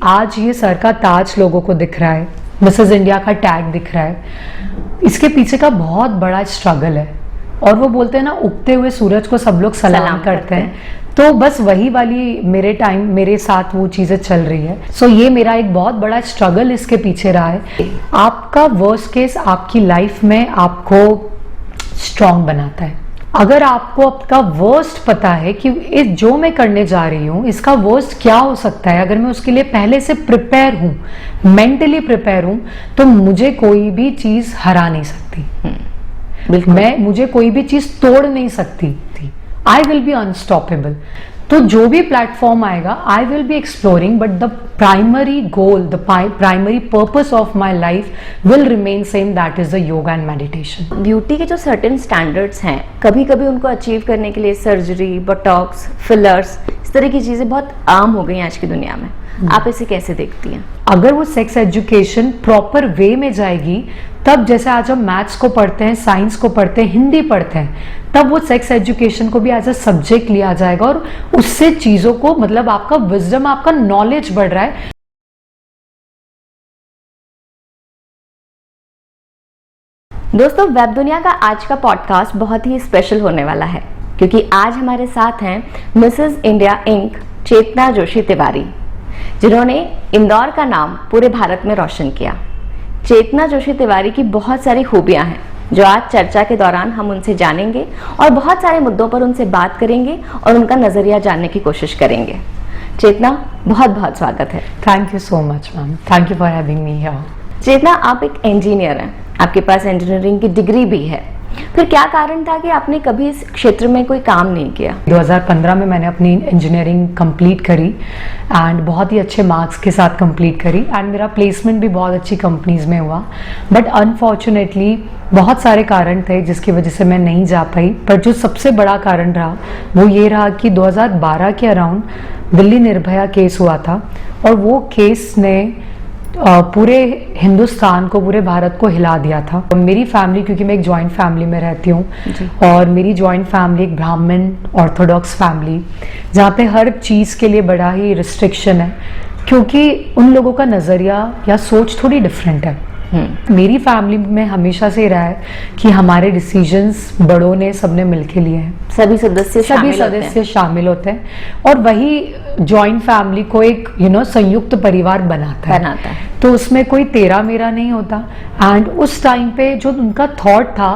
आज ये सर का ताज लोगों को दिख रहा है, मिसेस इंडिया का टैग दिख रहा है, इसके पीछे का बहुत बड़ा स्ट्रगल है। और वो बोलते हैं ना, उगते हुए सूरज को सब लोग सलाम करते हैं। तो बस वही वाली मेरे साथ वो चीजें चल रही है। सो ये मेरा एक बहुत बड़ा स्ट्रगल इसके पीछे रहा है। आपका वर्स्ट केस आपकी लाइफ में आपको स्ट्रांग बनाता है। अगर आपको आपका वर्स्ट पता है कि जो मैं करने जा रही हूँ इसका वर्स्ट क्या हो सकता है, अगर मैं उसके लिए पहले से प्रिपेयर हूँ, मेंटली प्रिपेयर हूँ, तो मुझे कोई भी चीज हरा नहीं सकती। मुझे कोई भी चीज तोड़ नहीं सकती थी। आई विल बी अनस्टॉपेबल। तो जो भी प्लेटफॉर्म आएगा I will be exploring, but the primary goal, the primary purpose of my life will remain same, that is the yoga and meditation. Beauty के जो सर्टेन स्टैंडर्ड्स हैं, कभी कभी उनको अचीव करने के लिए सर्जरी, बोटॉक्स, फिलर्स, इस तरह की चीजें बहुत आम हो गई हैं आज की दुनिया में। आप इसे कैसे देखती हैं? अगर वो सेक्स एजुकेशन प्रॉपर वे में जाएगी, तब जैसे आज हम मैथ्स को पढ़ते हैं, साइंस को पढ़ते हैं, हिंदी पढ़ते हैं, तब वो सेक्स एजुकेशन को भी एज अ सब्जेक्ट लिया जाएगा और उससे चीजों को, मतलब आपका विजडम, आपका नॉलेज बढ़ रहा है। दोस्तों, वेब दुनिया का आज का पॉडकास्ट बहुत ही स्पेशल होने वाला है, क्योंकि आज हमारे साथ हैं मिसेस इंडिया इंक चेतना जोशी तिवारी, जिन्होंने इंदौर का नाम पूरे भारत में रोशन किया। चेतना जोशी तिवारी की बहुत सारी खूबियां हैं जो आज चर्चा के दौरान हम उनसे जानेंगे और बहुत सारे मुद्दों पर उनसे बात करेंगे और उनका नजरिया जानने की कोशिश करेंगे। चेतना, बहुत बहुत स्वागत है। Thank you so much ma'am, thank you for having me here. Chetna, आप एक इंजीनियर हैं, आपके पास इंजीनियरिंग की डिग्री भी है, फिर क्या कारण था कि आपने कभी इस क्षेत्र में कोई काम नहीं किया? 2015 में मैंने अपनी इंजीनियरिंग कंप्लीट करी एंड बहुत ही अच्छे मार्क्स के साथ कंप्लीट करी एंड मेरा प्लेसमेंट भी बहुत अच्छी कंपनीज में हुआ। बट अनफॉर्चुनेटली बहुत सारे कारण थे जिसकी वजह से मैं नहीं जा पाई। पर जो सबसे बड़ा कारण रहा वो ये रहा कि 2012 के अराउंड दिल्ली निर्भया केस हुआ था और वो केस ने पूरे हिंदुस्तान को, पूरे भारत को हिला दिया था। मेरी फैमिली, क्योंकि मैं एक जॉइंट फैमिली में रहती हूँ और मेरी जॉइंट फैमिली एक ब्राह्मण ऑर्थोडॉक्स फैमिली, जहाँ पे हर चीज़ के लिए बड़ा ही रिस्ट्रिक्शन है, क्योंकि उन लोगों का नज़रिया या सोच थोड़ी डिफरेंट है। मेरी फैमिली में हमेशा से रहा है कि हमारे डिसीजंस बड़ों ने, सबने मिलके लिए हैं, सभी सदस्य शामिल होते हैं और वही जॉइंट फैमिली को एक संयुक्त परिवार बनाता है। तो उसमें कोई तेरा मेरा नहीं होता। एंड उस टाइम पे जो उनका थॉट था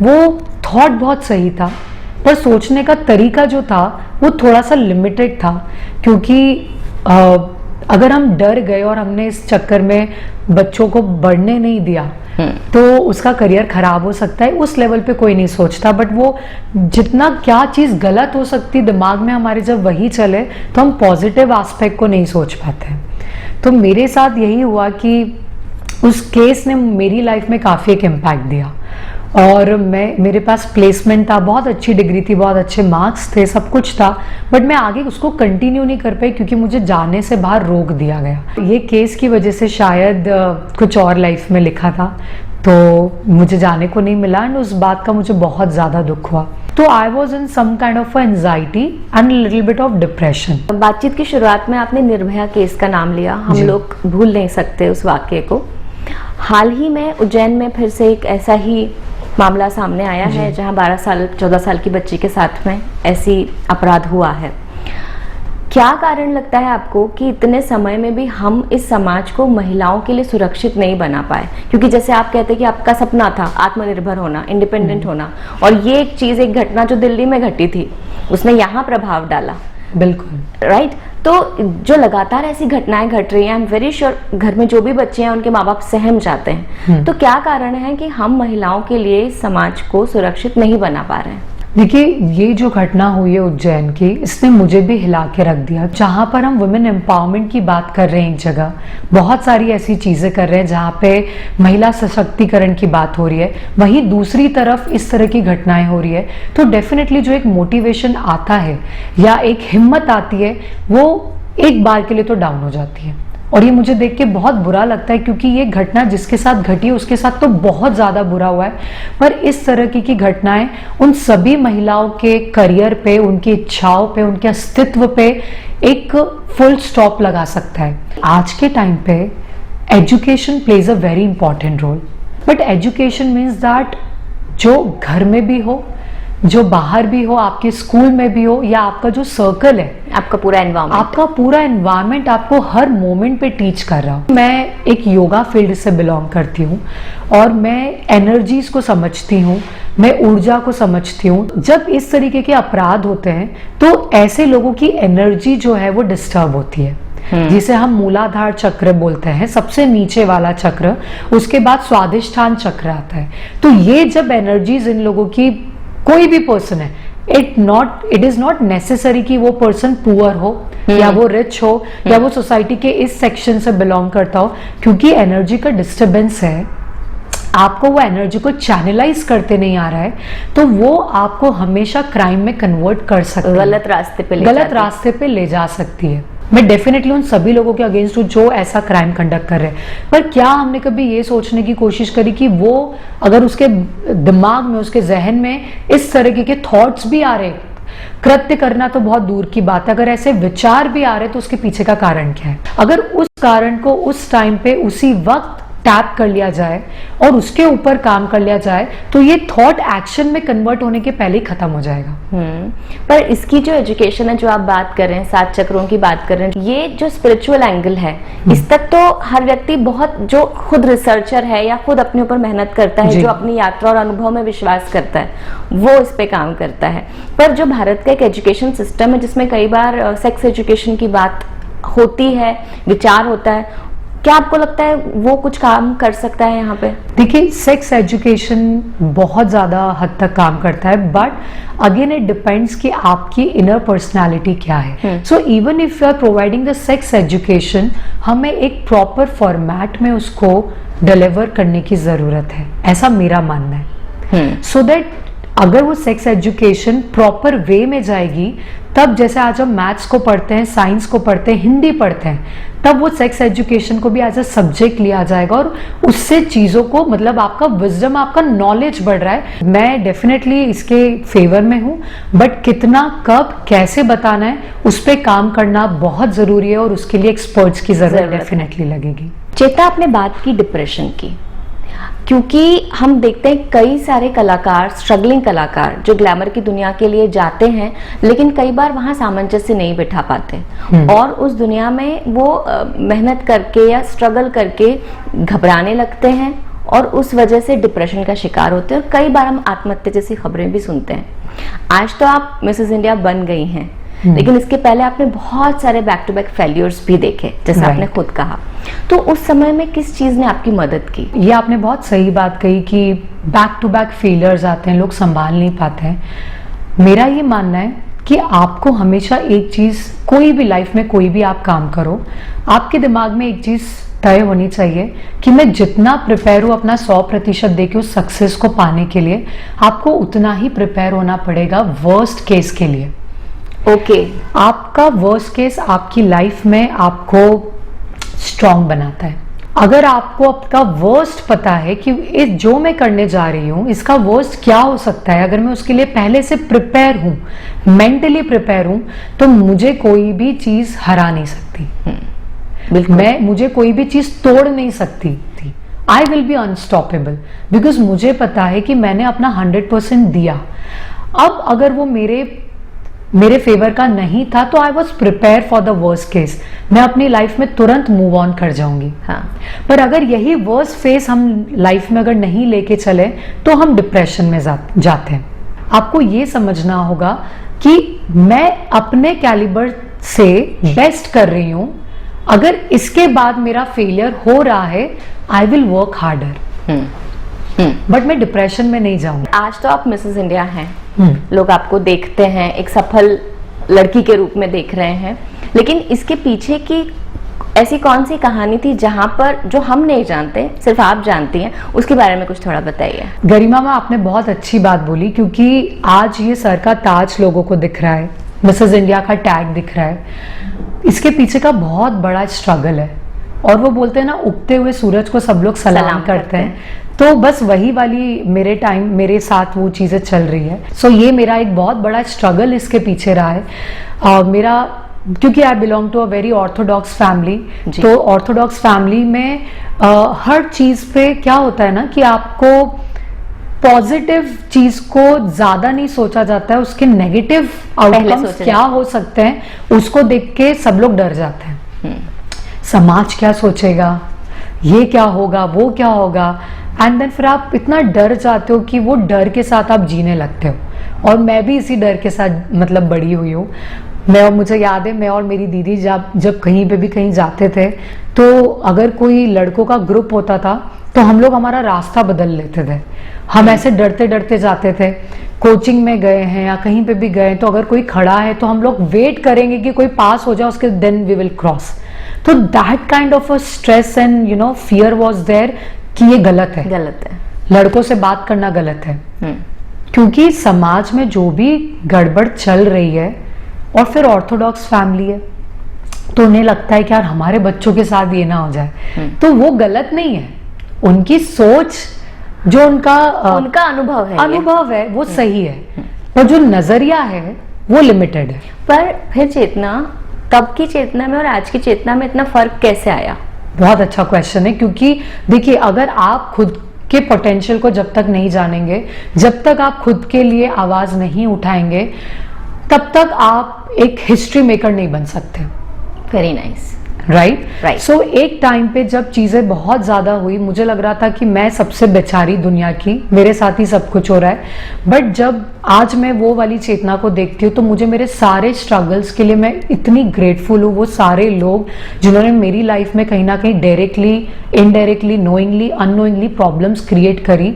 वो थॉट बहुत सही था, पर सोचने का तरीका जो था वो थोड़ा सा लिमिटेड था, क्योंकि अगर हम डर गए और हमने इस चक्कर में बच्चों को बढ़ने नहीं दिया तो उसका करियर खराब हो सकता है। उस लेवल पे कोई नहीं सोचता, बट वो जितना क्या चीज़ गलत हो सकती दिमाग में हमारे जब वही चले तो हम पॉजिटिव एस्पेक्ट को नहीं सोच पाते। तो मेरे साथ यही हुआ कि उस केस ने मेरी लाइफ में काफ़ी एक इम्पैक्ट दिया और मेरे पास प्लेसमेंट था, बहुत अच्छी डिग्री थी, बहुत अच्छे मार्क्स थे, सब कुछ था, बट मैं आगे उसको कंटिन्यू नहीं कर पाई क्योंकि मुझे जाने से बाहर रोक दिया गया। ये केस की वजह से शायद कुछ और लाइफ में लिखा था, तो मुझे जाने को नहीं मिला एंड उस बात का मुझे बहुत ज़्यादा दुख हुआ। तो I was in some kind of anxiety and little bit of depression. बातचीत की शुरुआत में आपने निर्भया केस का नाम लिया, हम लोग भूल नहीं सकते उस वाक्य को। हाल ही में उज्जैन में फिर से एक ऐसा ही मामला सामने आया है जहां 14 साल की बच्ची के साथ में ऐसी अपराध हुआ है। क्या कारण लगता है आपको कि इतने समय में भी हम इस समाज को महिलाओं के लिए सुरक्षित नहीं बना पाए? क्योंकि जैसे आप कहते हैं कि आपका सपना था आत्मनिर्भर होना, इंडिपेंडेंट होना, और ये एक चीज, एक घटना जो दिल्ली में घटी थी, उसने यहाँ प्रभाव डाला। बिल्कुल राइट। तो जो लगातार ऐसी घटनाएं घट रही हैं, आई एम वेरी श्योर घर में जो भी बच्चे हैं उनके माँ बाप सहम जाते हैं। तो क्या कारण है कि हम महिलाओं के लिए समाज को सुरक्षित नहीं बना पा रहे हैं? देखिए, ये जो घटना हुई है उज्जैन की, इसने मुझे भी हिला के रख दिया। जहाँ पर हम वुमेन एम्पावरमेंट की बात कर रहे हैं, एक जगह बहुत सारी ऐसी चीज़ें कर रहे हैं जहाँ पे महिला सशक्तिकरण की बात हो रही है, वहीं दूसरी तरफ इस तरह की घटनाएं हो रही है, तो डेफिनेटली जो एक मोटिवेशन आता है या एक हिम्मत आती है वो एक बार के लिए तो डाउन हो जाती है। और ये मुझे देख के बहुत बुरा लगता है, क्योंकि ये घटना जिसके साथ घटी है उसके साथ तो बहुत ज़्यादा बुरा हुआ है, पर इस तरह की घटनाएं उन सभी महिलाओं के करियर पे, उनकी इच्छाओं पे, उनके अस्तित्व पे एक फुल स्टॉप लगा सकता है। आज के टाइम पे education plays a very important role, but education means that जो घर में भी हो, जो बाहर भी हो, आपके स्कूल में भी हो, या आपका जो सर्कल है, आपका पूरा एनवायरनमेंट आपको हर मोमेंट पे टीच कर रहा हो। मैं एक योगा फील्ड से बिलोंग करती हूँ और मैं एनर्जीज को समझती हूँ, मैं ऊर्जा को समझती हूँ। जब इस तरीके के अपराध होते हैं तो ऐसे लोगों की एनर्जी जो है वो डिस्टर्ब होती है, जिसे हम मूलाधार चक्र बोलते हैं, सबसे नीचे वाला चक्र। उसके बाद स्वादिष्ठान चक्र आता है। तो ये जब एनर्जीज इन लोगों की, कोई भी पर्सन है, इट इज नॉट नेसेसरी कि वो पर्सन पुअर हो या वो रिच हो या वो सोसाइटी के इस सेक्शन से बिलोंग करता हो, क्योंकि एनर्जी का डिस्टरबेंस है, आपको वो एनर्जी को चैनलाइज करते नहीं आ रहा है, तो वो आपको हमेशा क्राइम में कन्वर्ट कर सकती है, गलत रास्ते पे ले जा सकती है। मैं डेफिनेटली उन सभी लोगों के अगेंस्ट हूँ जो ऐसा क्राइम कंडक्ट कर रहे हैं, पर क्या हमने कभी ये सोचने की कोशिश करी कि वो, अगर उसके दिमाग में, उसके जहन में इस तरह के थॉट्स भी आ रहे, कृत्य करना तो बहुत दूर की बात है, अगर ऐसे विचार भी आ रहे तो उसके पीछे का कारण क्या है? अगर उस कारण को उस टाइम पे उसी वक्त टैप कर लिया जाए और उसके ऊपर काम कर लिया जाए तो ये थॉट एक्शन में कन्वर्ट होने के पहले ही खत्म हो जाएगा। पर इसकी जो एजुकेशन है, जो आप बात कर रहे हैं, 7 चक्रों की बात कर रहे हैं, ये जो स्पिरिचुअल एंगल है, इस तक तो हर व्यक्ति बहुत, जो खुद रिसर्चर है या खुद अपने ऊपर मेहनत करता है, जो अपनी यात्रा और अनुभव में विश्वास करता है, वो इस पे काम करता है। पर जो भारत का एक एजुकेशन सिस्टम है जिसमें कई बार सेक्स एजुकेशन की बात होती है, विचार होता है, क्या आपको लगता है वो कुछ काम कर सकता है यहाँ पे? देखिए, सेक्स एजुकेशन बहुत ज़्यादा हद तक काम करता है, बट अगेन इट डिपेंड्स कि आपकी इनर पर्सनालिटी क्या है। So even if you are providing the sex education, हमें एक प्रॉपर फॉर्मेट में उसको डिलीवर करने की ज़रूरत है, ऐसा मेरा मानना है। सो दैट अगर वो सेक्स एजुकेशन प्रॉपर वे में जाएगी, तब जैसे आज हम मैथ्स को पढ़ते हैं, साइंस को पढ़ते हैं, हिंदी पढ़ते हैं, तब वो सेक्स एजुकेशन को भी एज अ सब्जेक्ट लिया जाएगा और उससे चीज़ों को, मतलब आपका विजडम, आपका नॉलेज बढ़ रहा है। मैं डेफिनेटली इसके फेवर में हूँ, बट कितना, कब, कैसे बताना है, उस पर काम करना बहुत ज़रूरी है और उसके लिए एक्सपर्ट्स की ज़रूरत डेफिनेटली लगेगी। चेता, आपने बात की डिप्रेशन की, क्योंकि हम देखते हैं कई सारे कलाकार, स्ट्रगलिंग कलाकार, जो ग्लैमर की दुनिया के लिए जाते हैं, लेकिन कई बार वहां सामंजस्य नहीं बिठा पाते और उस दुनिया में वो मेहनत करके या स्ट्रगल करके घबराने लगते हैं और उस वजह से डिप्रेशन का शिकार होते हैं। और कई बार हम आत्महत्या जैसी खबरें भी सुनते हैं। आज तो आप मिसेस इंडिया बन गई हैं, लेकिन इसके पहले आपने बहुत सारे बैक टू बैक फेल्यूर्स भी देखे, जैसा आपने खुद कहा। तो उस समय में किस चीज ने आपकी मदद की? ये आपने बहुत सही बात कही कि बैक टू बैक फेलियर्स आते हैं, लोग संभाल नहीं पाते हैं। मेरा ये मानना है कि आपको हमेशा एक चीज, कोई भी लाइफ में कोई भी आप काम करो, आपके दिमाग में एक चीज तय होनी चाहिए कि मैं जितना प्रिपेयर हूँ अपना 100% देके उस सक्सेस को पाने के लिए, आपको उतना ही प्रिपेयर होना पड़ेगा वर्स्ट केस के लिए। आपका वर्स्ट केस आपकी लाइफ में आपको स्ट्रॉन्ग बनाता है। अगर आपको आपका वर्स्ट पता है कि इस जो मैं करने जा रही हूँ इसका वर्स्ट क्या हो सकता है, अगर मैं उसके लिए पहले से प्रिपेयर हूँ, मेंटली प्रिपेयर हूँ, तो मुझे कोई भी चीज हरा नहीं सकती। मुझे कोई भी चीज तोड़ नहीं सकती थी। आई विल बी अनस्टॉपेबल, बिकॉज मुझे पता है कि मैंने अपना 100% दिया। अब अगर वो मेरे फेवर का नहीं था तो I was prepare for the worst case, मैं अपनी लाइफ में तुरंत मूव ऑन कर जाऊंगी। पर अगर यही वर्स्ट फेस हम लाइफ में अगर नहीं लेके चले तो हम डिप्रेशन में जाते हैं। आपको ये समझना होगा कि मैं अपने कैलिबर से बेस्ट कर रही हूं, अगर इसके बाद मेरा फेलियर हो रहा है, I will work harder, but मैं डिप्रेशन में नहीं जाऊंगी। आज तो आप मिसेस इंडिया हैं, लोग आपको देखते हैं, एक सफल लड़की के रूप में देख रहे हैं, लेकिन इसके पीछे की ऐसी कौन सी कहानी थी जहां पर, जो हम नहीं जानते, सिर्फ आप जानती हैं, उसके बारे में कुछ थोड़ा बताइए। गरिमा मैम, आपने बहुत अच्छी बात बोली, क्योंकि आज ये सर का ताज लोगों को दिख रहा है, मिसेस इंडिया का टैग दिख रहा है, इसके पीछे का बहुत बड़ा स्ट्रगल है। और वो बोलते हैं ना, उगते हुए सूरज को सब लोग सलाम करते हैं। तो बस वही वाली मेरे साथ वो चीज़ें चल रही है। सो ये मेरा एक बहुत बड़ा स्ट्रगल इसके पीछे रहा है। मेरा, क्योंकि I belong to a very orthodox family, तो ऑर्थोडॉक्स फैमिली में हर चीज़ पे क्या होता है ना कि आपको पॉजिटिव चीज को ज्यादा नहीं सोचा जाता है, उसके नेगेटिव आउटकम्स क्या हो सकते हैं उसको देख के सब लोग डर जाते हैं। समाज क्या सोचेगा, ये क्या होगा, वो क्या होगा, एंड देन फिर आप इतना डर जाते हो कि वो डर के साथ आप जीने लगते हो। और मैं भी इसी डर के साथ मतलब बड़ी हुई हूँ। मुझे याद है, मैं और मेरी दीदी जब कहीं पे भी कहीं जाते थे, तो अगर कोई लड़कों का ग्रुप होता था तो हम लोग हमारा रास्ता बदल लेते थे। हम ऐसे डरते डरते जाते थे। कोचिंग में गए हैं या कहीं पे भी गए तो अगर कोई खड़ा है तो हम लोग वेट करेंगे कि कोई पास हो जाए, उसके देन वी विल क्रॉस। तो that kind of a stress and fear was there कि ये गलत है, लड़कों से बात करना गलत है। क्योंकि समाज में जो भी गड़बड़ चल रही है, और फिर ऑर्थोडॉक्स फैमिली है, तो उन्हें लगता है कि यार हमारे बच्चों के साथ ये ना हो जाए। तो वो गलत नहीं है, उनकी सोच, जो उनका अनुभव है वो सही है, पर जो नजरिया है वो लिमिटेड है। पर फिर चेतना, तब की चेतना में और आज की चेतना में इतना फर्क कैसे आया? बहुत अच्छा क्वेश्चन है। क्योंकि देखिए, अगर आप खुद के पोटेंशियल को जब तक नहीं जानेंगे, जब तक आप खुद के लिए आवाज नहीं उठाएंगे, तब तक आप एक हिस्ट्री मेकर नहीं बन सकते। Very nice. राइट। सो एक टाइम पे जब चीजें बहुत ज्यादा हुई, मुझे लग रहा था कि मैं सबसे बेचारी दुनिया की, मेरे साथ ही सब कुछ हो रहा है। बट जब आज मैं वो वाली चेतना को देखती हूँ तो मुझे मेरे सारे स्ट्रगल्स के लिए मैं इतनी ग्रेटफुल हूँ। वो सारे लोग जिन्होंने मेरी लाइफ में कहीं ना कहीं directly, indirectly, knowingly, unknowingly problems create करी,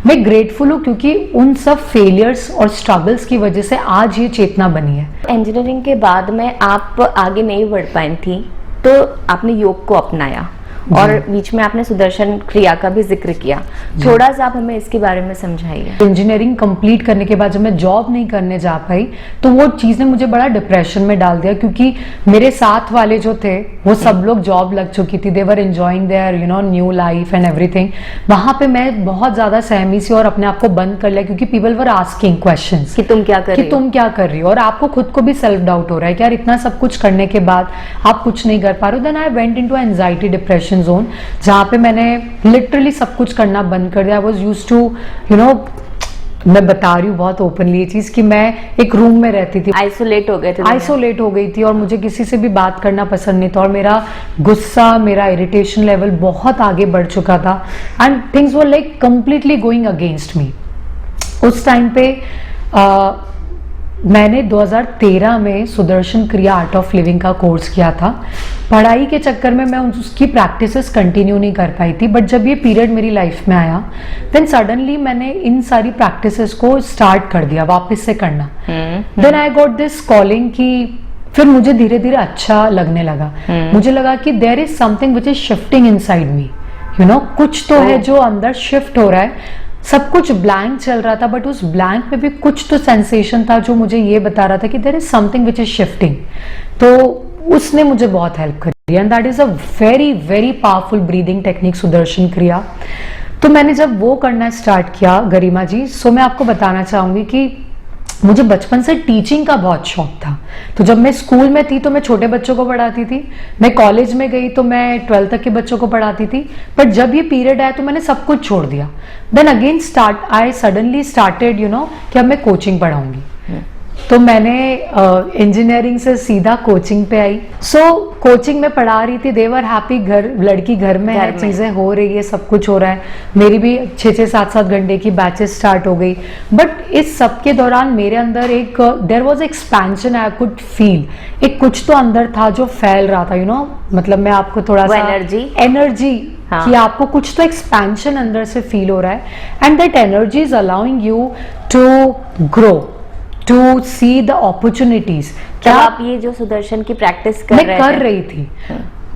मैं ग्रेटफुल हूँ। क्योंकि उन सब फेलियर्स और स्ट्रगल्स की वजह से आज ये चेतना बनी है। इंजीनियरिंग के बाद में आप आगे नहीं बढ़ पाई थी, तो आपने योग को अपनाया और बीच में आपने सुदर्शन क्रिया का भी जिक्र किया। थोड़ा सा आप हमें इसके बारे में समझाइए। इंजीनियरिंग कंप्लीट करने के बाद जब मैं जॉब नहीं करने जा पाई तो वो चीज ने मुझे बड़ा डिप्रेशन में डाल दिया। क्योंकि मेरे साथ वाले जो थे वो सब लोग जॉब लग चुकी थी, they were enjoying their new life and everything. वहां पे मैं बहुत ज्यादा सहमी सी और अपने आप को बंद कर लिया, क्योंकि पीपल वर आस्किंग क्वेश्चंस कि तुम क्या कर रही हो, और आपको खुद को भी सेल्फ डाउट हो रहा है कि यार इतना सब कुछ करने के बाद आप कुछ नहीं कर पा रहे हो। Then I went into anxiety depression zone, जहां पे मैंने लिटरली सब कुछ करना बंद कर दिया। आई वाज यूज्ड टू मैं बता रही हूँ बहुत ओपनली ये चीज, कि मैं एक रूम में रहती थी, आइसोलेट हो गई थी और मुझे किसी से भी बात करना पसंद नहीं था, और मेरा गुस्सा, मेरा इरिटेशन लेवल बहुत आगे बढ़ चुका था, and things were like completely going against me. उस टाइम पे मैंने 2013 में सुदर्शन क्रिया आर्ट ऑफ लिविंग का कोर्स किया था। पढ़ाई के चक्कर में मैं उसकी प्रैक्टिसेस कंटिन्यू नहीं कर पाई थी, बट जब ये पीरियड मेरी लाइफ में आया, देन सडनली मैंने इन सारी प्रैक्टिसेस को स्टार्ट कर दिया वापस से करना। Then I got this calling कि फिर मुझे धीरे धीरे अच्छा लगने लगा। मुझे लगा कि there is something which is shifting inside me, कुछ तो है जो अंदर शिफ्ट हो रहा है। सब कुछ ब्लैंक चल रहा था, बट उस ब्लैंक में भी कुछ तो सेंसेशन था जो मुझे ये बता रहा था कि there is something which is shifting. तो उसने मुझे बहुत हेल्प करी, and that is a very very powerful breathing technique, Sudarshan Kriya. तो मैंने जब वो करना स्टार्ट किया गरिमा जी, सो मैं आपको बताना चाहूंगी कि मुझे बचपन से टीचिंग का बहुत शौक था। तो जब मैं स्कूल में थी तो मैं छोटे बच्चों को पढ़ाती थी, मैं कॉलेज में गई तो मैं 12th तक के बच्चों को पढ़ाती थी, बट जब ये पीरियड आया तो मैंने सब कुछ छोड़ दिया। Then again I suddenly started कि अब मैं कोचिंग पढ़ाऊंगी। तो मैंने इंजीनियरिंग से सीधा कोचिंग पे आई। सो कोचिंग में पढ़ा रही थी, देवर हैप्पी, लड़की घर में है, चीजें हो रही है, सब कुछ हो रहा है। मेरी भी 6-7 घंटे की बैचेस स्टार्ट हो गई। बट इस सब के दौरान मेरे अंदर एक there was expansion, I could feel, एक कुछ तो अंदर था जो फैल रहा था, मतलब मैं आपको थोड़ा सा एनर्जी कि आपको कुछ तो एक्सपेंशन अंदर से फील हो रहा है, and that energy is allowing you to grow, to see the opportunities. क्या आप ये जो सुदर्शन की प्रैक्टिस कर रही थी,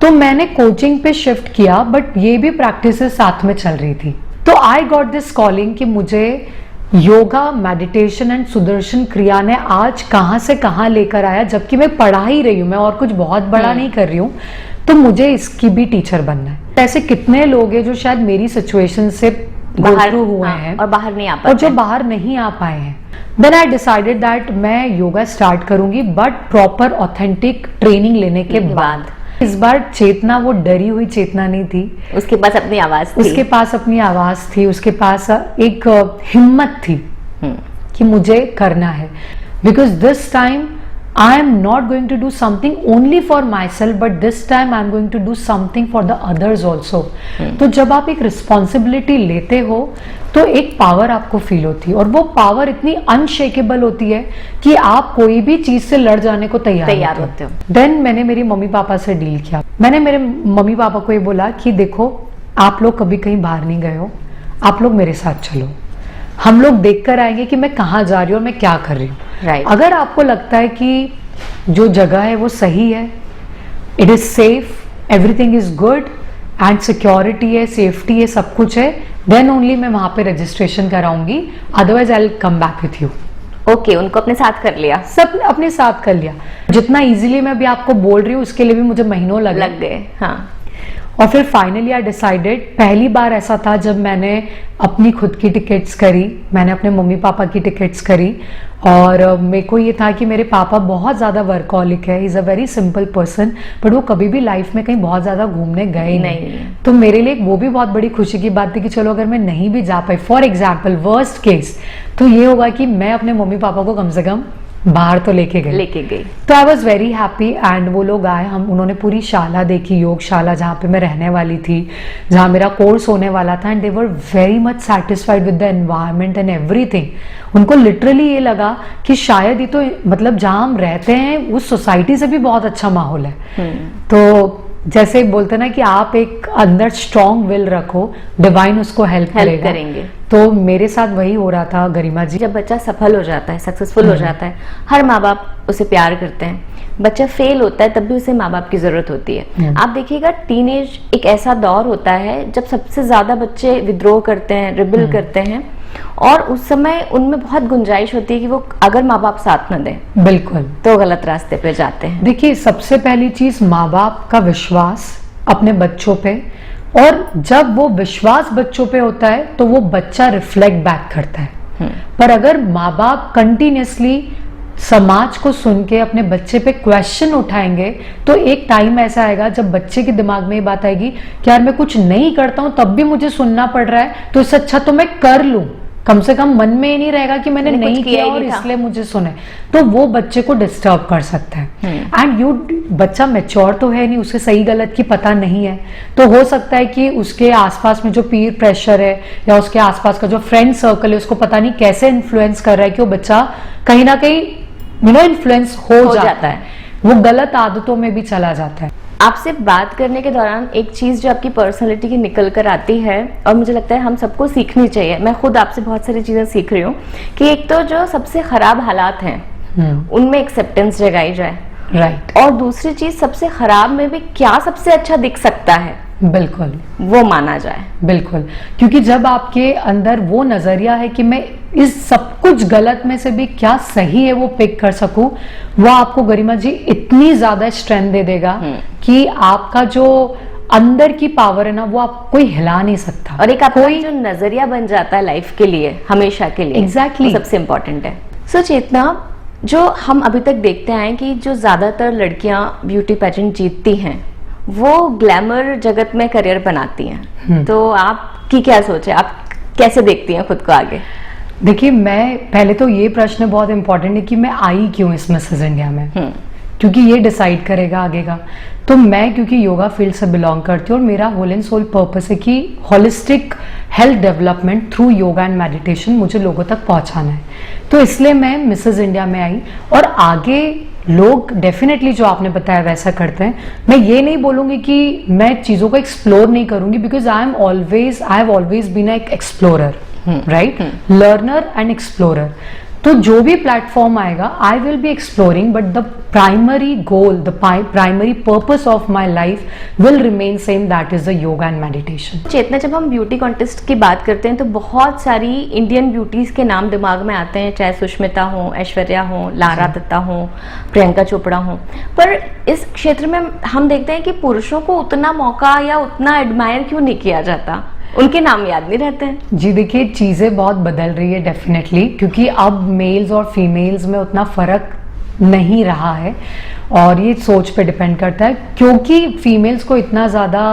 तो मैंने कोचिंग पे शिफ्ट किया, बट ये भी प्रैक्टिसेस साथ में चल रही थी। तो आई गॉट दिस कॉलिंग कि मुझे योगा, मेडिटेशन एंड सुदर्शन क्रिया ने आज कहां से कहां लेकर आया, जबकि मैं पढ़ा ही रही हूँ, मैं और कुछ बहुत बड़ा नहीं कर रही हूँ, तो मुझे इसकी भी टीचर बनना है। ऐसे कितने लोग हैं जो शायद मेरी सिचुएशन से बाहर हुए हैं और बाहर नहीं आ पाते, और जो बाहर नहीं आ पाए हैं। देन आई डिसाइडेड दैट मैं योगा स्टार्ट करूंगी, बट प्रॉपर ऑथेंटिक ट्रेनिंग लेने के बाद। इस बार चेतना वो डरी हुई चेतना नहीं थी, उसके पास अपनी आवाज थी, उसके पास अपनी आवाज थी, उसके पास एक हिम्मत थी कि मुझे करना है। Because this time I am not going to do something only for myself, but this time I am going to do something for the others also. तो जब आप एक रिस्पॉन्सिबिलिटी लेते हो तो एक पावर आपको फील होती है, और वो पावर इतनी अनशेकेबल होती है कि आप कोई भी चीज से लड़ जाने को तैयार होते हो। देन मैंने मेरी मम्मी पापा से डील किया। मैंने मेरे मम्मी पापा को ये बोला कि देखो, आप लोग कभी कहीं बाहर नहीं गए हो, आप लोग मेरे साथ चलो, हम लोग देख कर आएंगे कि मैं कहाँ जा रही हूँ और मैं क्या कर रही हूँ। अगर आपको लगता है कि जो जगह है वो सही है, it is safe, everything is good and security है, सेफ्टी है, सब कुछ है, देन ओनली मैं वहां पे रजिस्ट्रेशन कराऊंगी, otherwise I will come back with you. Okay, उनको अपने साथ कर लिया, सब अपने साथ कर लिया। जितना इजीली मैं भी आपको बोल रही हूँ, उसके लिए भी मुझे महीनों लग गए। हाँ। और फिर फाइनली आई डिसाइडेड, पहली बार ऐसा था जब मैंने अपनी खुद की टिकट्स करी, मैंने अपने मम्मी पापा की टिकट्स करी, और मेरे को ये था कि मेरे पापा बहुत ज़्यादा वर्कहॉलिक है, is a very simple person, but वो कभी भी लाइफ में कहीं बहुत ज़्यादा घूमने गए नहीं। तो मेरे लिए वो भी बहुत बड़ी खुशी की बात थी कि चलो अगर मैं नहीं भी जा पाई, फॉर एग्जाम्पल वर्स्ट केस, तो ये होगा कि मैं अपने मम्मी पापा को कम से कम बाहर तो लेके गई। तो I was very happy and वो लोग आए, उन्होंने पूरी शाला देखी, योगशाला जहाँ पे मैं रहने वाली थी, जहाँ मेरा कोर्स होने वाला था, and they were very much satisfied with the environment and everything. उनको लिटरली ये लगा कि शायद ये तो मतलब जहाँ हम रहते हैं उस सोसाइटी से भी बहुत अच्छा माहौल है। तो जैसे बोलते ना कि आप एक अंदर स्ट्रॉन्ग विल रखो, डिवाइन उसको हेल्प करेंगे। तो मेरे साथ वही हो रहा था गरिमा जी। जब बच्चा सफल हो जाता है, सक्सेसफुल हो जाता है, हर माँ बाप उसे प्यार करते हैं। बच्चा फेल होता है तब भी उसे माँ बाप की जरूरत होती है। आप देखिएगा, टीनेज एक ऐसा दौर होता है जब सबसे ज्यादा बच्चे विद्रोह करते हैं, रिबेल करते हैं, और उस समय उनमें बहुत गुंजाइश होती है कि वो अगर माँ बाप साथ न दें, बिल्कुल, तो गलत रास्ते पे जाते हैं। देखिए, सबसे पहली चीज माँ बाप का विश्वास अपने बच्चों पे, और जब वो विश्वास बच्चों पे होता है तो वो बच्चा रिफ्लेक्ट बैक करता है। पर अगर माँ बाप कंटिन्यूसली समाज को सुन के अपने बच्चे पे क्वेश्चन उठाएंगे, तो एक टाइम ऐसा आएगा जब बच्चे के दिमाग में ये बात आएगी कि यार मैं कुछ नहीं करता हूं तब भी मुझे सुनना पड़ रहा है, तो इससे अच्छा तो मैं कर लूं, कम से कम मन में ये नहीं रहेगा कि मैंने नहीं किया और इसलिए मुझे सुने। तो वो बच्चे को डिस्टर्ब कर सकता है। एंड बच्चा मैच्योर तो है नहीं, उसे सही गलत की पता नहीं है, तो हो सकता है कि उसके आसपास में जो पीर प्रेशर है या उसके आसपास का जो फ्रेंड सर्कल है उसको पता नहीं कैसे इन्फ्लुएंस कर रहा है कि वो बच्चा कहीं ना कहीं इन्फ्लुएंस हो जाता है, वो गलत आदतों में भी चला जाता है। आपसे बात करने के दौरान एक चीज जो आपकी पर्सनालिटी की निकल कर आती है, और मुझे लगता है हम सबको सीखनी चाहिए, मैं खुद आपसे बहुत सारी चीजें सीख रही हूँ, कि एक तो जो सबसे खराब हालात हैं उनमें एक्सेप्टेंस जगाई जाए, राइट। और दूसरी चीज, सबसे खराब में भी क्या सबसे अच्छा दिख सकता है, बिल्कुल, वो माना जाए। बिल्कुल, क्योंकि जब आपके अंदर वो नजरिया है कि मैं इस सब कुछ गलत में से भी क्या सही है वो पिक कर सकूं, वो आपको गरिमा जी इतनी ज्यादा स्ट्रेंथ दे देगा कि आपका जो अंदर की पावर है ना, वो आप कोई हिला नहीं सकता, और एक आपका जो नजरिया बन जाता है लाइफ के लिए, हमेशा के लिए, एग्जैक्टली, सबसे इम्पोर्टेंट है। सो चेतना, जो हम अभी तक देखते आए कि जो ज्यादातर लड़कियां ब्यूटी पेजेंट जीतती हैं वो ग्लैमर जगत में करियर बनाती हैं, तो आपकी क्या सोच है, आप कैसे देखती हैं खुद को आगे? देखिए, मैं पहले तो ये प्रश्न बहुत इंपॉर्टेंट है कि मैं आई क्यों इस मिसेस इंडिया में, क्योंकि ये डिसाइड करेगा आगे का। तो मैं क्योंकि योगा फील्ड से बिलोंग करती हूँ और मेरा होल एंड सोल पर्पस है कि holistic health development through yoga and meditation मुझे लोगों तक पहुंचाना है, तो इसलिए मैं मिसेस इंडिया में आई। और आगे लोग डेफिनेटली जो आपने बताया वैसा करते हैं। मैं ये नहीं बोलूंगी कि मैं चीजों को एक्सप्लोर नहीं करूंगी, because I have always been एक explorer, right, learner and explorer. तो जो भी प्लेटफॉर्म आएगा I will be exploring, but the primary goal, the primary purpose of my life will remain same, that is the yoga and meditation. Chetna, जब हम beauty contest की बात करते हैं तो बहुत सारी इंडियन ब्यूटीज के नाम दिमाग में आते हैं, चाहे सुष्मिता हो, ऐश्वर्या हो, लारा दत्ता हो, प्रियंका चोपड़ा हो, पर इस क्षेत्र में हम देखते हैं कि पुरुषों को उतना मौका या उतना एडमायर क्यों नहीं किया जाता, उनके नाम याद नहीं रहते हैं। जी देखिए, चीज़ें बहुत बदल रही है डेफिनेटली, क्योंकि अब मेल्स और फीमेल्स में उतना फ़र्क नहीं रहा है, और ये सोच पे डिपेंड करता है, क्योंकि फीमेल्स को इतना ज़्यादा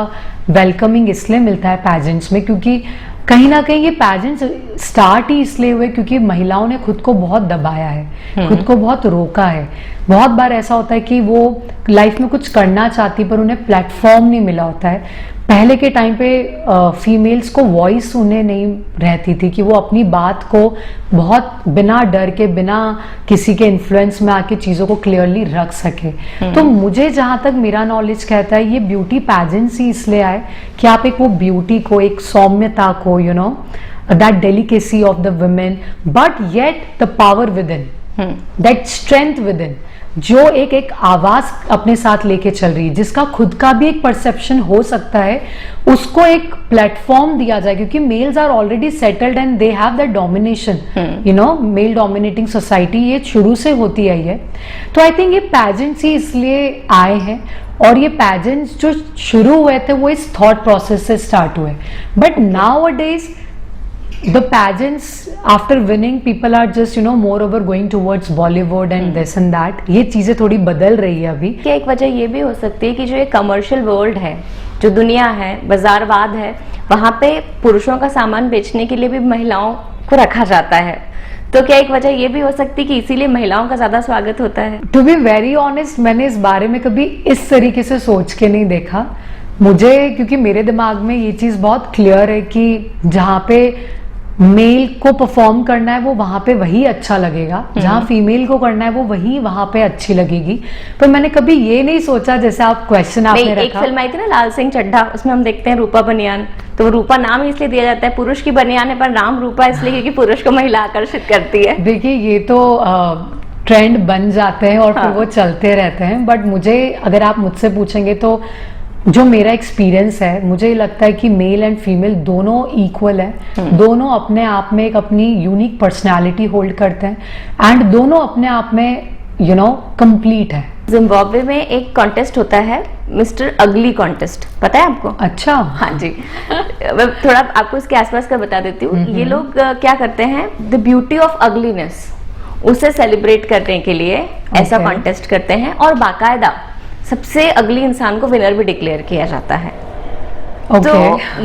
वेलकमिंग इसलिए मिलता है पैजेंट्स में, क्योंकि कहीं ना कहीं ये पैजेंट्स स्टार्ट ही इसलिए हुए क्योंकि महिलाओं ने खुद को बहुत दबाया है, खुद को बहुत रोका है। बहुत बार ऐसा होता है कि वो लाइफ में कुछ करना चाहती पर उन्हें प्लेटफॉर्म नहीं मिला होता है। पहले के टाइम पे फीमेल्स को वॉइस उन्हें नहीं रहती थी कि वो अपनी बात को बहुत बिना डर के, बिना किसी के इन्फ्लुएंस में आके चीज़ों को क्लियरली रख सके। तो मुझे जहाँ तक मेरा नॉलेज कहता है, ये ब्यूटी पैजेंसी इसलिए आए कि आप एक वो ब्यूटी को, एक सौम्यता को, you know, that delicacy of the women, but yet the power with in, that strength with in, जो एक आवाज अपने साथ लेके चल रही है, जिसका खुद का भी एक परसेप्शन हो सकता है, उसको एक प्लेटफॉर्म दिया जाए, क्योंकि males are already settled and they have that domination, you know, male dominating society ये शुरू से होती आई है। तो आई थिंक ये पैजेंट्स ही इसलिए आए हैं, और ये पैजेंट्स जो शुरू हुए थे वो इस थॉट प्रोसेस से स्टार्ट हुए, but now a days the pageants after winning people are just, you know, moreover going towards Bollywood and this and that. ये चीजें थोड़ी बदल रही है अभी। क्या एक वजह ये भी हो सकती है कि जो ये कमर्शियल वर्ल्ड है, जो दुनिया है, बाजारवाद है, वहाँ पे पुरुषों का सामान बेचने के लिए भी महिलाओं को रखा जाता है, तो क्या एक वजह ये भी हो सकती है कि इसीलिए महिलाओं का ज्यादा स्वागत होता है? टू बी वेरी ऑनेस्ट, मैंने इस बारे में कभी इस तरीके से सोच के नहीं देखा। मुझे, क्योंकि मेरे दिमाग में ये चीज बहुत क्लियर है कि जहाँ पे मेल को परफॉर्म करना है वो वहां पे वही अच्छा लगेगा, जहां फीमेल को करना है वो वही वहां पे अच्छी लगेगी। पर मैंने कभी ये नहीं सोचा, जैसे आप क्वेश्चन आपने रखा, एक फिल्म आई थी ना लाल सिंह चड्ढा, उसमें हम देखते हैं रूपा बनियान, तो रूपा नाम इसलिए दिया जाता है, पुरुष की बनियान है पर नाम रूपा इसलिए क्योंकि पुरुष को महिला आकर्षित करती है। देखिए, ये तो ट्रेंड बन जाते हैं और फिर वो चलते रहते हैं, बट मुझे, अगर आप मुझसे पूछेंगे तो जो मेरा एक्सपीरियंस है, मुझे लगता है कि मेल एंड फीमेल दोनों इक्वल है, दोनों अपने आप में एक अपनी यूनिक पर्सनालिटी होल्ड करते हैं, एंड दोनों अपने आप में, यू नो, कंप्लीट है। जिम्बाब्वे में एक कॉन्टेस्ट होता है, मिस्टर अगली कॉन्टेस्ट, पता है आपको? अच्छा। हाँ जी। मैं थोड़ा आपको इसके आसपास का बता देती हूँ। ये लोग क्या करते हैं, द ब्यूटी ऑफ अगलीनेस, उसे सेलिब्रेट करने के लिए ऐसा कॉन्टेस्ट करते हैं, और बाकायदा सबसे अगली इंसान को विनर भी डिक्लेयर किया जाता है। तो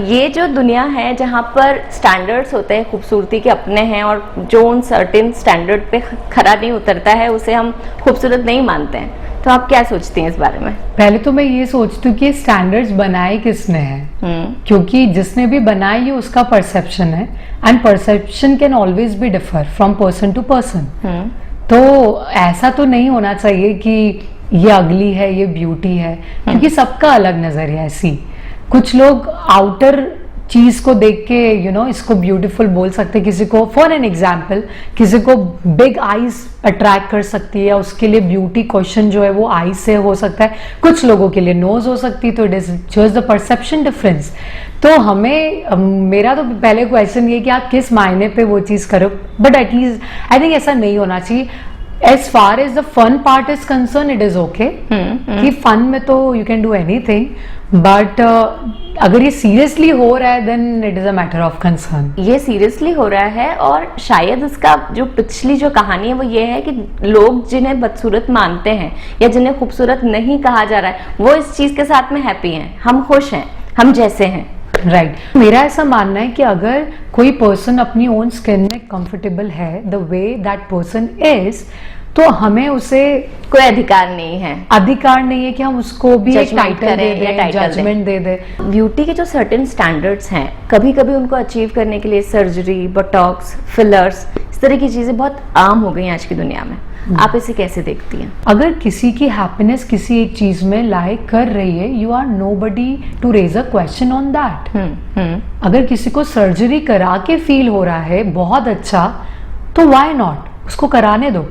ये जो दुनिया है जहाँ पर स्टैंडर्ड्स होते हैं खूबसूरती के अपने हैं, और जो उन सर्टेन स्टैंडर्ड पे खरा नहीं उतरता है उसे हम खूबसूरत नहीं मानते हैं। तो आप क्या सोचती हैं इस बारे में? पहले तो मैं ये सोचती हूँ कि स्टैंडर्ड्स बनाए किसने हैं, क्योंकि जिसने भी बनाए ये उसका परसेप्शन है, and perception can always be differ from person to person. तो ऐसा तो नहीं होना चाहिए कि ये अगली है, ये ब्यूटी है, क्योंकि सबका अलग नजरिया है। सी, कुछ लोग आउटर चीज को देख के, यू नो, इसको ब्यूटीफुल बोल सकते हैं, किसी को, फॉर एन एग्जाम्पल, किसी को बिग आईज अट्रैक्ट कर सकती है, उसके लिए ब्यूटी क्वेश्चन जो है वो आई से हो सकता है, कुछ लोगों के लिए नोज हो सकती है, तो it is just the perception difference. तो हमें, मेरा तो पहले क्वेश्चन ये कि आप किस मायने पे वो चीज करो, बट एटलीस्ट आई थिंक ऐसा नहीं होना चाहिए। As far as the fun part is concerned, it is okay. कि फन में तो you can do anything, but अगर ये सीरियसली हो रहा है then it is a matter of concern. ये सीरियसली हो रहा है, और शायद इसका जो पिछली जो कहानी है वो ये है कि लोग जिन्हें बदसूरत मानते हैं या जिन्हें खूबसूरत नहीं कहा जा रहा है, वो इस चीज के साथ में हैप्पी हैं, हम खुश हैं, हम जैसे हैं। राइट मेरा ऐसा मानना है कि अगर कोई पर्सन अपनी ओन स्किन में कंफर्टेबल है, the way that person is, तो हमें उसे कोई अधिकार नहीं है कि हम उसको भी एक टाइटल दे दें, जजमेंट दे दें। ब्यूटी के जो सर्टेन स्टैंडर्ड्स हैं, कभी कभी उनको अचीव करने के लिए सर्जरी, बोटॉक्स, फिलर्स, इस तरह की चीजें बहुत आम हो गई आज की दुनिया में। आप इसे कैसे देखती हैं? अगर किसी की हैप्पीनेस किसी एक चीज में लाई कर रही है, you are nobody to raise a question on that. अगर किसी को सर्जरी करा के फील हो रहा है बहुत अच्छा, तो व्हाई नॉट, उसको कराने दो।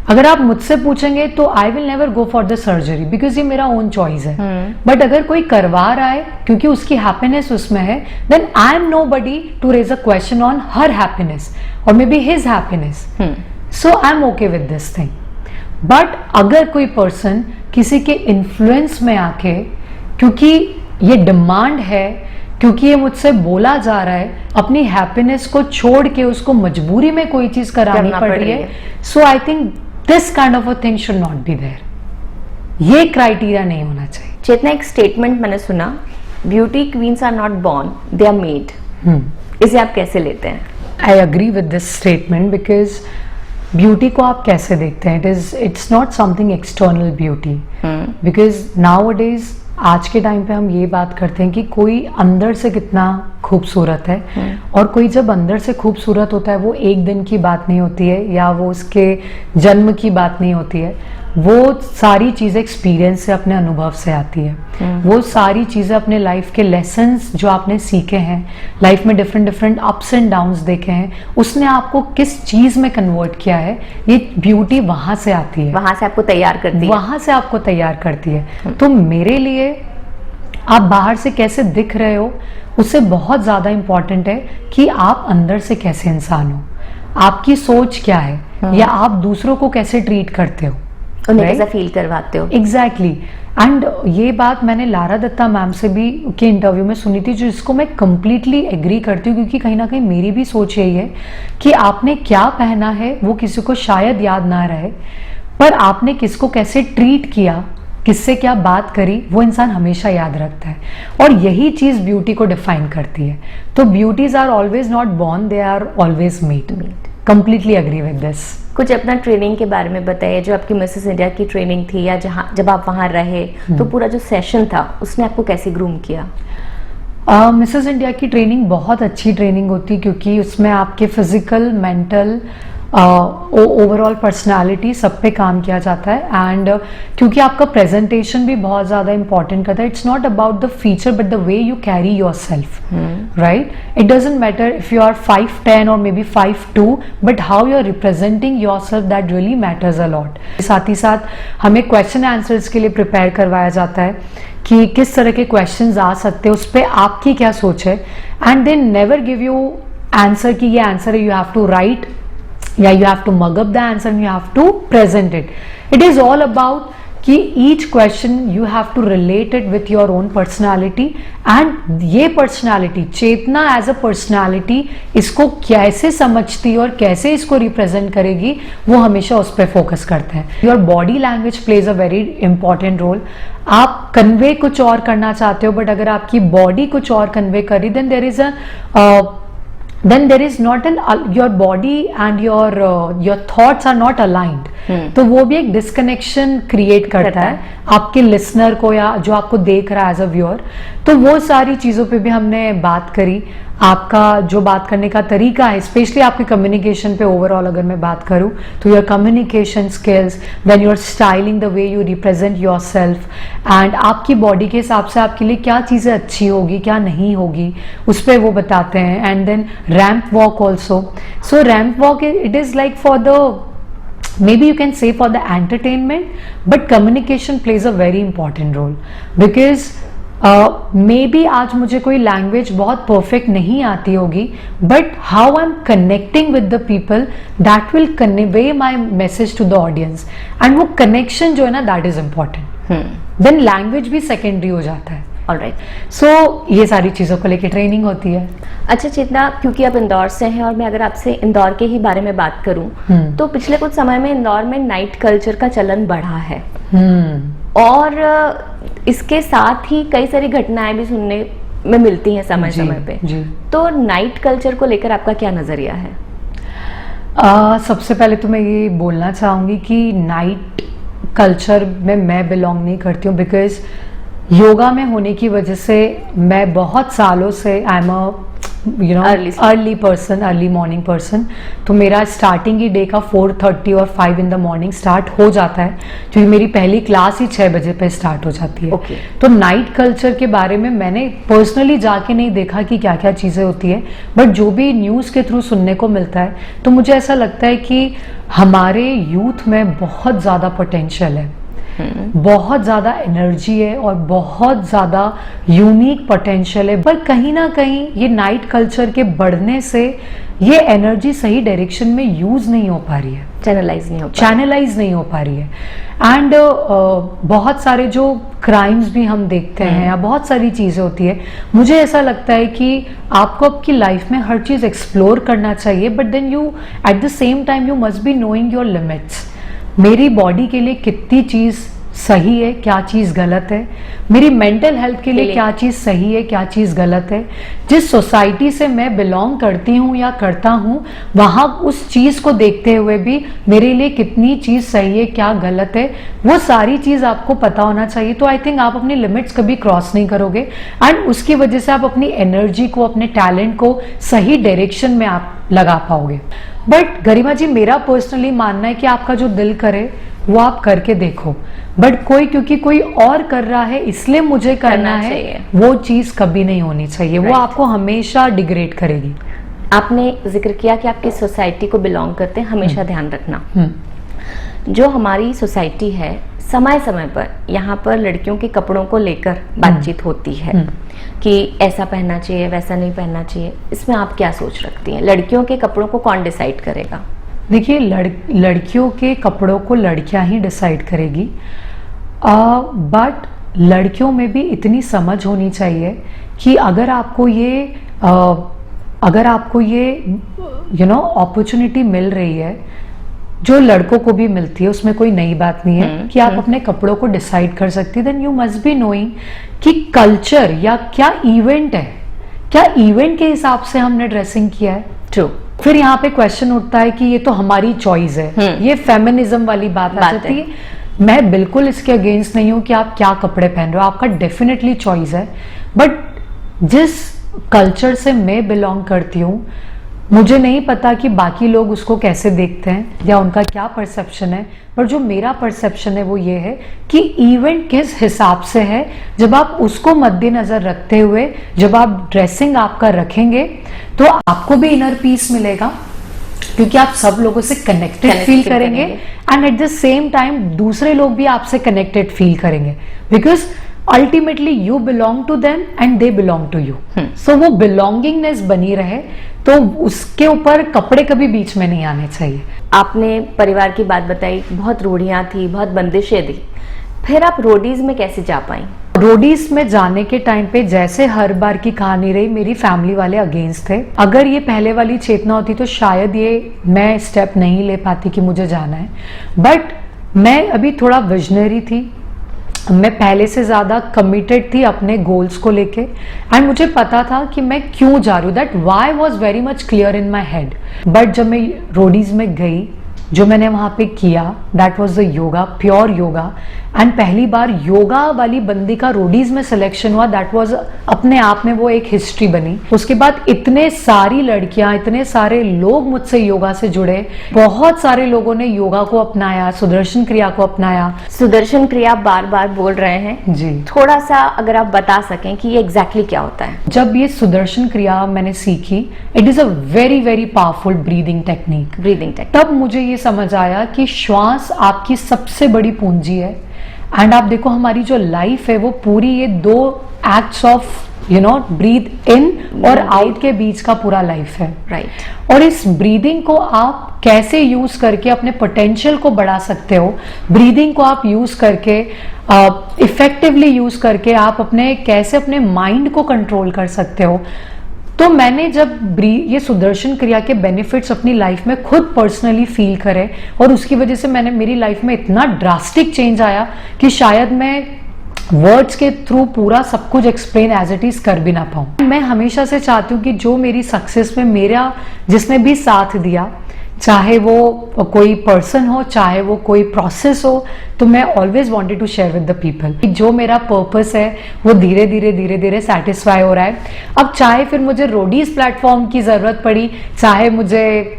अगर आप मुझसे पूछेंगे तो I will never go for the surgery because ये मेरा ओन चॉइस है। बट अगर कोई करवा रहा है क्योंकि उसकी हैप्पीनेस उसमें है, then I am nobody to raise a question on her happiness और maybe his happiness. So I am okay with this thing. But अगर कोई पर्सन किसी के इन्फ्लुएंस में आके, क्योंकि ये डिमांड है, क्योंकि ये मुझसे बोला जा रहा है, अपनी हैप्पीनेस को छोड़ के उसको मजबूरी में कोई चीज करानी पड़ रही है, so I think this kind of a thing should not be there. ये क्राइटेरिया नहीं होना चाहिए। चेतना, एक स्टेटमेंट मैंने सुना, beauty queens are not born, they are made. इसे आप कैसे लेते हैं? I agree with this statement because beauty को आप कैसे देखते हैं, it's not something external beauty. Because nowadays आज के टाइम पे हम ये बात करते हैं कि कोई अंदर से कितना खूबसूरत है, और कोई जब अंदर से खूबसूरत होता है वो एक दिन की बात नहीं होती है या वो उसके जन्म की बात नहीं होती है, वो सारी चीज़ें एक्सपीरियंस से, अपने अनुभव से आती है। वो सारी चीज़ें अपने लाइफ के लेसन्स जो आपने सीखे हैं, लाइफ में different different ups and downs देखे हैं, उसने आपको किस चीज़ में कन्वर्ट किया है, ये ब्यूटी वहाँ से आती है, वहाँ से आपको तैयार करती है, वहाँ से आपको तैयार करती है। तो मेरे लिए आप बाहर से कैसे दिख रहे हो उससे बहुत ज़्यादा इम्पॉर्टेंट है कि आप अंदर से कैसे इंसान हो, आपकी सोच क्या है, या आप दूसरों को कैसे ट्रीट करते हो, उन्हें कैसा फील करवाते हो। एग्जैक्टली। एंड ये बात मैंने लारा दत्ता मैम से भी के इंटरव्यू में सुनी थी, जो इसको मैं कंप्लीटली एग्री करती हूँ, क्योंकि कहीं ना कहीं मेरी भी सोच यही है कि आपने क्या पहना है वो किसी को शायद याद ना रहे, पर आपने किसको कैसे ट्रीट किया, किससे क्या बात करी, वो इंसान हमेशा याद रखता है। और यही चीज ब्यूटी को डिफाइन करती है। तो beauties are always not born, they are always made. Completely agree with this. कुछ अपना ट्रेनिंग के बारे में बताइए, जो आपकी मिसेस इंडिया की ट्रेनिंग थी, या जब आप वहां रहे तो पूरा जो सेशन था उसने आपको कैसे ग्रूम किया? मिसेस इंडिया की ट्रेनिंग बहुत अच्छी ट्रेनिंग होती, क्योंकि उसमें आपके फिजिकल, मेंटल, ओवरऑल पर्सनालिटी सब पे काम किया जाता है। एंड क्योंकि आपका प्रेजेंटेशन भी बहुत ज़्यादा इंपॉर्टेंट करता है, it's not about the feature but the way you carry yourself, right? It doesn't matter if you are 5'10" और maybe 5'2", but how you are representing yourself, that really matters a lot. साथ ही साथ हमें question answers के लिए prepare करवाया जाता है कि किस तरह के क्वेश्चंस आ सकते हैं, उस पर आपकी क्या सोच है। And they never give you answer कि ये आंसर है, you have to write, yeah, you have to mug up the answer and you have to present it. It is all about कि each question you have to relate it with your own personality, and ये personality, Chetna as a personality, इसको कैसे समझती है और कैसे इसको represent करेगी, वो हमेशा उस पर फोकस करते हैं। Your body language plays a very important role. आप कन्वे कुछ और करना चाहते हो, बट अगर आपकी बॉडी कुछ और कन्वे करी, then there is not your body and your thoughts are not aligned. तो वो भी एक डिस्कनेक्शन क्रिएट करता है आपके लिसनर को, या जो आपको देख रहा है एज अ व्यूअर। तो वो सारी चीज़ों पे भी हमने बात करी। आपका जो बात करने का तरीका है, स्पेशली आपके कम्युनिकेशन पे ओवरऑल अगर मैं बात करूं, तो your communication skills, then your styling, the way you represent yourself, and आपकी बॉडी के हिसाब से आपके लिए क्या चीज़ें अच्छी होगी, क्या नहीं होगी, उस पर वो बताते हैं। And then ramp walk also. So ramp walk it is like for the, maybe you can say for the entertainment, but communication plays a very important role, because maybe आज मुझे कोई लैंग्वेज बहुत परफेक्ट नहीं आती होगी, but how I am connecting with the people, that will convey my message to the audience, and वो connection जो है ना, that is important. Then language भी सेकेंडरी हो जाता है। ऑलराइट। सो ये सारी चीज़ों को लेके ट्रेनिंग होती है। अच्छा चेतना, क्योंकि आप इंदौर से हैं और मैं अगर आपसे इंदौर के ही बारे में बात करूं, तो पिछले कुछ समय में इंदौर में नाइट कल्चर का चलन बढ़ा है, और इसके साथ ही कई सारी घटनाएं भी सुनने में मिलती हैं समय समय पे। तो नाइट कल्चर को लेकर आपका क्या नजरिया है? सबसे पहले तो मैं ये बोलना चाहूँगी कि नाइट कल्चर में मैं बिलोंग नहीं करती हूँ, बिकॉज योगा में होने की वजह से मैं बहुत सालों से I am a early person, early morning person. तो मेरा स्टार्टिंग ही डे का 4:30 और 5 इन द मॉर्निंग स्टार्ट हो जाता है, क्योंकि मेरी पहली क्लास ही 6 बजे पे स्टार्ट हो जाती है। Okay. तो नाइट कल्चर के बारे में मैंने पर्सनली जाके नहीं देखा कि क्या क्या चीज़ें होती है, बट जो भी न्यूज़ के थ्रू सुनने को मिलता है तो मुझे ऐसा लगता है कि हमारे यूथ में बहुत ज़्यादा पोटेंशियल है, बहुत ज़्यादा एनर्जी है और बहुत ज़्यादा यूनिक पोटेंशियल है, पर कहीं ना कहीं ये नाइट कल्चर के बढ़ने से ये एनर्जी सही डायरेक्शन में यूज़ नहीं हो पा रही है, चैनलाइज नहीं हो पा रही है। एंड बहुत सारे जो क्राइम्स भी हम देखते हैं या बहुत सारी चीज़ें होती है, मुझे ऐसा लगता है कि आपको आपकी लाइफ में हर चीज़ एक्सप्लोर करना चाहिए, but then you at the same time you must be knowing your limits. मेरी बॉडी के लिए कितनी चीज़ सही है, क्या चीज़ गलत है, मेरी मेंटल हेल्थ के लिए क्या चीज़ सही है, क्या चीज़ गलत है, जिस सोसाइटी से मैं बिलोंग करती हूँ या करता हूँ वहाँ उस चीज़ को देखते हुए भी मेरे लिए कितनी चीज़ सही है, क्या गलत है, वो सारी चीज़ आपको पता होना चाहिए। तो आई थिंक आप अपनी लिमिट्स कभी क्रॉस नहीं करोगे एंड उसकी वजह से आप अपनी एनर्जी को, अपने टैलेंट को सही डायरेक्शन में आप लगा पाओगे। बट गरिमा जी, मेरा पर्सनली मानना है कि आपका जो दिल करे वो आप करके देखो, बट क्योंकि कोई और कर रहा है इसलिए मुझे करना है, वो चीज कभी नहीं होनी चाहिए। वो आपको हमेशा डिग्रेड करेगी। आपने जिक्र किया कि आप किस सोसाइटी को बिलोंग करते हैं, हमेशा ध्यान रखना। जो हमारी सोसाइटी है, समय समय पर यहाँ पर लड़कियों के कपड़ों को लेकर बातचीत होती है कि ऐसा पहनना चाहिए, वैसा नहीं पहनना चाहिए। इसमें आप क्या सोच रखती हैं? लड़कियों के कपड़ों को कौन डिसाइड करेगा? देखिए, लड़कियों के कपड़ों को लड़कियां ही डिसाइड करेगी, बट लड़कियों में भी इतनी समझ होनी चाहिए कि अगर आपको ये अपॉर्चुनिटी मिल रही है, जो लड़कों को भी मिलती है, उसमें कोई नई बात नहीं है कि आप अपने कपड़ों को डिसाइड कर सकती है। Then you must be knowing कि कल्चर या क्या इवेंट है, क्या इवेंट के हिसाब से हमने ड्रेसिंग किया है। ट्रू। फिर यहाँ पे क्वेश्चन उठता है कि ये तो हमारी चॉइस है, ये फेमिनिज्म वाली बात आ जाती है। मैं बिल्कुल इसके अगेंस्ट नहीं हूँ कि आप क्या कपड़े पहन रहे हो, आपका डेफिनेटली चॉइस है, बट जिस कल्चर से मैं बिलोंग करती हूँ, मुझे नहीं पता कि बाकी लोग उसको कैसे देखते हैं या उनका क्या परसेप्शन है, पर जो मेरा परसेप्शन है वो ये है कि इवेंट किस हिसाब से है, जब आप उसको मद्देनजर रखते हुए जब आप ड्रेसिंग आपका रखेंगे तो आपको भी इनर पीस मिलेगा, क्योंकि आप सब लोगों से कनेक्टेड फील करेंगे and at the same time दूसरे लोग भी आपसे कनेक्टेड फील करेंगे, because ultimately you belong to them and they belong to you. So वो बिलोंगिंगनेस बनी रहे, तो उसके ऊपर कपड़े कभी बीच में नहीं आने चाहिए। आपने परिवार की बात बताई, बहुत रूढ़ियां थी, बहुत बंदिशें दी, फिर आप रोडीज में कैसे जा पाई? रोडीज में जाने के टाइम पे जैसे हर बार की कहानी रही, मेरी फैमिली वाले अगेंस्ट थे। अगर ये पहले वाली चेतना होती तो शायद ये मैं स्टेप नहीं ले पाती कि मुझे जाना है, बट मैं अभी थोड़ा विजनरी थी, मैं पहले से ज़्यादा कमिटेड थी अपने गोल्स को लेके, एंड मुझे पता था कि मैं क्यों जा रही हूँ, that why was very much clear in my head. But जब मैं रोडीज में गई, जो मैंने वहाँ पे किया, that was the yoga, pure yoga, and पहली बार योगा वाली बंदी का रोडीज में सिलेक्शन हुआ, दैट वॉज अपने आप में वो एक हिस्ट्री बनी। उसके बाद इतने सारी लड़कियां, इतने सारे लोग मुझसे योगा से जुड़े, बहुत सारे लोगों ने योगा को अपनाया, सुदर्शन क्रिया को अपनाया। सुदर्शन क्रिया बार बार बोल रहे हैं जी, थोड़ा सा अगर आप बता सकें कि ये एग्जैक्टली क्या होता है? जब ये सुदर्शन क्रिया मैंने सीखी, it is a very very powerful breathing technique. तब मुझे ये समझ आया कि श्वास आपकी सबसे बड़ी पूंजी है, एंड आप देखो हमारी जो लाइफ है वो पूरी ये 2 एक्ट्स ऑफ ब्रीथ इन और आउट के बीच का पूरा लाइफ है, राइट। और इस ब्रीदिंग को आप कैसे यूज करके अपने पोटेंशियल को बढ़ा सकते हो, ब्रीदिंग को आप यूज करके इफेक्टिवली यूज करके आप कैसे अपने माइंड को कंट्रोल कर सकते हो। तो मैंने जब ये सुदर्शन क्रिया के बेनिफिट्स अपनी लाइफ में खुद पर्सनली फील करे, और उसकी वजह से मेरी लाइफ में इतना ड्रास्टिक चेंज आया कि शायद मैं वर्ड्स के थ्रू पूरा सब कुछ एक्सप्लेन एज इट इज कर भी ना पाऊं। मैं हमेशा से चाहती हूँ कि जो मेरी सक्सेस में मेरा जिसने भी साथ दिया, चाहे वो कोई पर्सन हो, चाहे वो कोई प्रोसेस हो, तो मैं always wanted to share with the people. जो मेरा पर्पस है वो धीरे धीरे सेटिस्फाई हो रहा है। अब चाहे फिर मुझे रोडीज प्लेटफॉर्म की जरूरत पड़ी, चाहे मुझे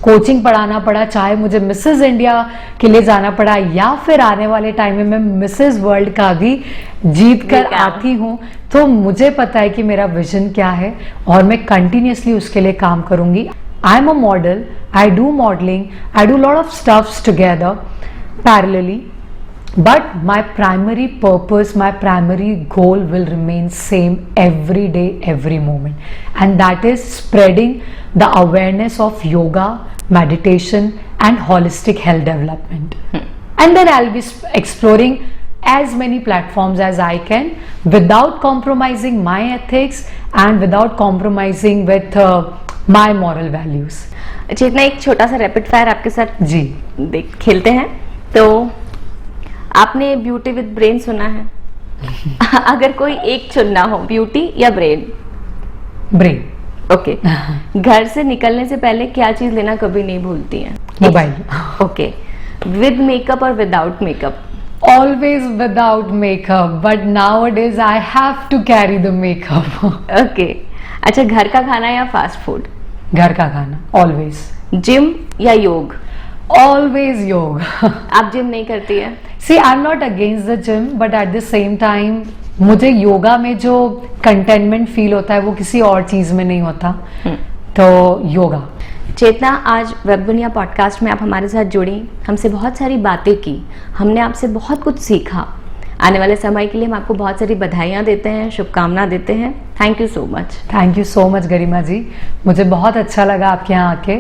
कोचिंग पढ़ाना पड़ा, चाहे मुझे मिसेस इंडिया के लिए जाना पड़ा, या फिर आने वाले टाइम में मैं मिसेस वर्ल्ड का भी जीत कर आती हूँ, तो मुझे पता है कि मेरा विजन क्या है और मैं कंटिन्यूसली उसके लिए काम करूंगी। I am a model, I do modelling, I do lot of stuffs together parallelly, but my primary purpose, my primary goal will remain same every day, every moment, and that is spreading the awareness of yoga, meditation and holistic health development. And then I'll be exploring as many platforms as I can without compromising my ethics and without compromising with my moral values. चेतना, एक छोटा सा rapid fire आपके साथ जी खेलते हैं। तो आपने beauty with brain सुना है? अगर कोई एक चुनना हो, ब्यूटी या ब्रेन? ब्रेन। ओके। घर से निकलने से पहले क्या चीज लेना कभी नहीं भूलती हैं? मोबाइल। ओके। विद मेकअप और without makeup? Always without makeup, but nowadays I have to carry the makeup. Okay. अच्छा, घर का खाना या फास्ट फूड? घर का खाना, always. जिम या योग? Always yoga. आप जिम नहीं करती है? See, I'm not against the gym, but at the same time, मुझे योगा में जो कंटेनमेंट फील होता है वो किसी और चीज में नहीं होता, तो योगा। चेतना, आज वेब दुनिया पॉडकास्ट में आप हमारे साथ जुड़ी, हमसे बहुत सारी बातें की, हमने आपसे बहुत कुछ सीखा। आने वाले समय के लिए हम आपको बहुत सारी बधाइयाँ देते हैं, शुभकामना देते हैं। Thank you so much. Thank you so much Garima ji, मुझे बहुत अच्छा लगा आपके यहाँ आके,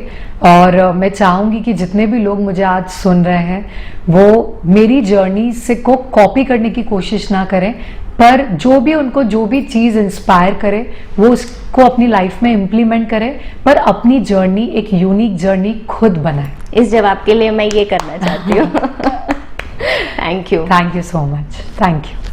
और मैं चाहूँगी कि जितने भी लोग मुझे आज सुन रहे हैं वो मेरी जर्नी से को कॉपी करने की कोशिश ना करें, पर जो भी उनको जो भी चीज़ इंस्पायर करे वो उसको अपनी लाइफ में इम्प्लीमेंट करें, पर अपनी जर्नी एक यूनिक जर्नी खुद बनाए। इस जवाब के लिए मैं ये करना चाहती हूँ। Thank you so much. Thank you.